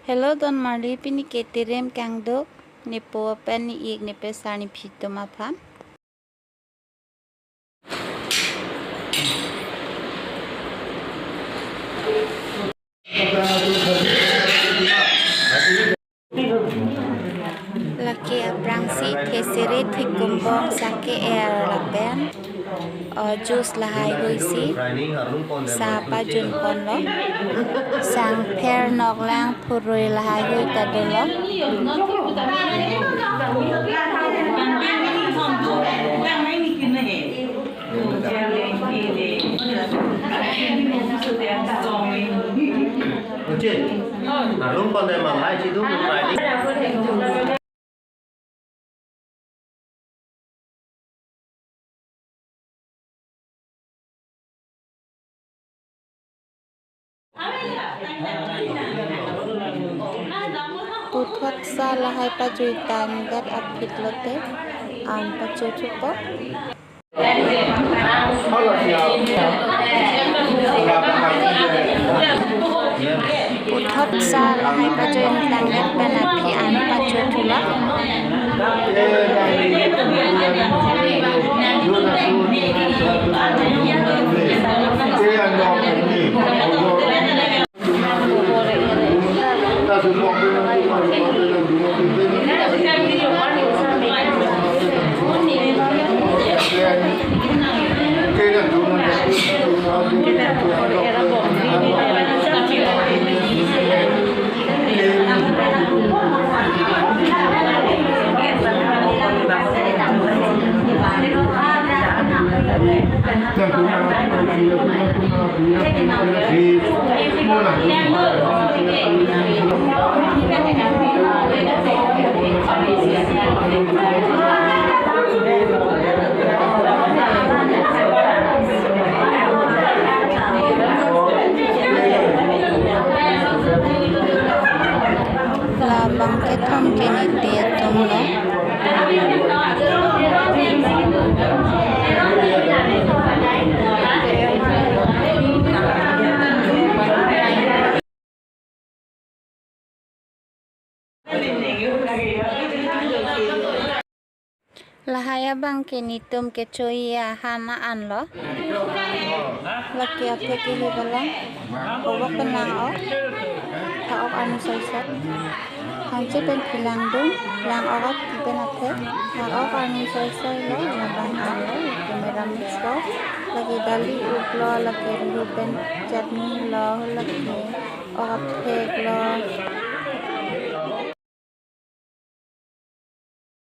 Hello Don Marley pini ketirem kangdok nipo pen ni ik nipe sani phito ma pham laki aprangsi thesere thikumbong sake air lapen jus lahai huisi sa pa jun kon lo sang pher nok lang phurui lahai hui ta do lo lúc con đây mà lại chỉ đúng một vài đi. Puthot sa lahai pajuitan gat apit lote an pajutupo Puthot sa lahai pajuitan gat panapi an pajutula labang ketom kini dia tumlo lahaya bang kini tum ke choya hana an lo laki ape ki hibalang owa kenang o ta ok anu saisat hanche pen pilang dum lang orat pen ate ta ok anu saisai lo labang an lo kamera mix lo lagi dali uplo lagi ruben chutney lo lagi orat pek lo